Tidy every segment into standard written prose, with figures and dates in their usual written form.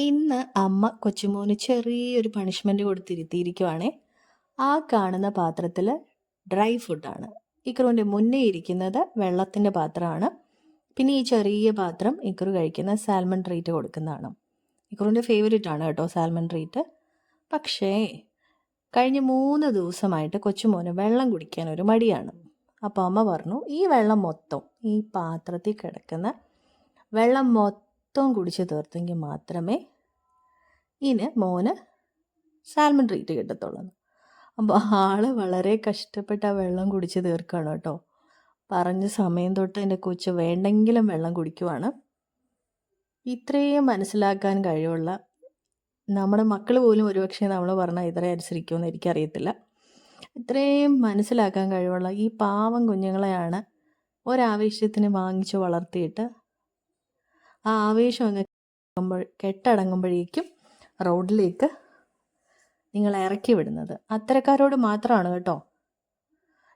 ഇന്ന് അമ്മ കൊച്ചുമോന് ചെറിയൊരു പണിഷ്മെൻ്റ് കൊടുത്തിരുത്തിയിരിക്കുവാണേ. ആ കാണുന്ന പാത്രത്തിൽ ഡ്രൈ ഫുഡാണ്. ഇക്രുവിൻ്റെ മുന്നേ ഇരിക്കുന്നത് വെള്ളത്തിൻ്റെ പാത്രമാണ്. പിന്നെ ഈ ചെറിയ പാത്രം ഇക്രു കഴിക്കുന്ന സാൽമൺ ട്രീറ്റ് കൊടുക്കുന്നതാണ്. ഇക്രുവിൻ്റെ ഫേവറേറ്റ് ആണ് കേട്ടോ സാൽമൺ ട്രീറ്റ്. പക്ഷേ കഴിഞ്ഞ 3 ദിവസമായിട്ട് കൊച്ചുമോന് വെള്ളം കുടിക്കാൻ ഒരു മടിയാണ്. അപ്പോൾ അമ്മ പറഞ്ഞു, ഈ വെള്ളം മൊത്തം ഈ പാത്രത്തിൽ കിടക്കുന്ന വെള്ളം മൊത്തം കുടിച്ച് തീർത്തെങ്കിൽ മാത്രമേ ഇനി മോന് സാൽമൺ ട്രീറ്റ് കിട്ടത്തുള്ളൂ. അപ്പോൾ ആള് വളരെ കഷ്ടപ്പെട്ട് ആ വെള്ളം കുടിച്ച് തീർക്കുകയാണ് കേട്ടോ. പറഞ്ഞ സമയം തൊട്ട് എൻ്റെ കൊച്ച് വേണ്ടെങ്കിലും വെള്ളം കുടിക്കുവാണ്. ഇത്രയും മനസ്സിലാക്കാൻ കഴിവുള്ള നമ്മുടെ മക്കൾ പോലും ഒരുപക്ഷെ നമ്മൾ പറഞ്ഞാൽ ഇത്രയും അനുസരിക്കുമെന്ന് എനിക്കറിയത്തില്ല. ഇത്രയും മനസ്സിലാക്കാൻ കഴിവുള്ള ഈ പാവം കുഞ്ഞുങ്ങളെയാണ് ഒരാവേശത്തിന് വാങ്ങിച്ച് വളർത്തിയിട്ട് ആ ആവേശം അങ്ങ് കെട്ടടങ്ങുമ്പോഴേക്കും റോഡിലേക്ക് നിങ്ങൾ ഇറക്കി വിടുന്നത്. അത്തരക്കാരോട് മാത്രമാണ് കേട്ടോ.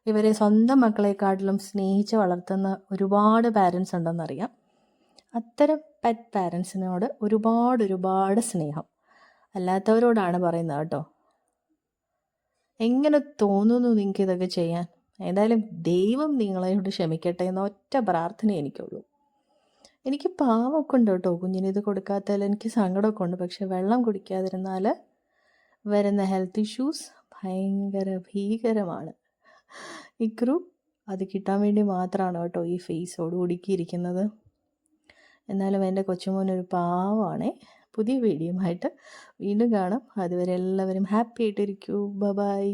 ഇവരെ സ്വന്തം മക്കളെക്കാട്ടിലും സ്നേഹിച്ച് വളർത്തുന്ന ഒരുപാട് പാരൻസ് ഉണ്ടെന്നറിയാം. അത്തരം പെറ്റ് പാരൻസിനോട് ഒരുപാട് സ്നേഹം. അല്ലാത്തവരോടാണ് പറയുന്നത് കേട്ടോ. എങ്ങനെ തോന്നുന്നു നിങ്ങൾക്ക് ഇതൊക്കെ ചെയ്യാൻ? ഏതായാലും ദൈവം നിങ്ങളെയോട് ക്ഷമിക്കട്ടെ എന്ന ഒറ്റ പ്രാർത്ഥന എനിക്കുള്ളൂ. എനിക്ക് പാവമൊക്കെ ഉണ്ട് കേട്ടോ കുഞ്ഞിന് ഇത് കൊടുക്കാത്തതിൽ എനിക്ക് സങ്കടമൊക്കെ ഉണ്ട്. പക്ഷെ വെള്ളം കുടിക്കാതിരുന്നാൽ വരുന്ന ഹെൽത്ത് ഇഷ്യൂസ് ഭീകരമാണ്. ഇക്രു അത് കിട്ടാൻ വേണ്ടി മാത്രമാണ് കേട്ടോ ഈ ഫേസോട് ഒടുക്കിയിരിക്കുന്നത്. എന്നാലും എൻ്റെ കൊച്ചുമോനൊരു പാവമാണേ. പുതിയ വീഡിയോയുമായിട്ട് വീണ്ടും കാണാം. അതുവരെ എല്ലാവരും ഹാപ്പി ആയിട്ടിരിക്കൂ. ബൈ.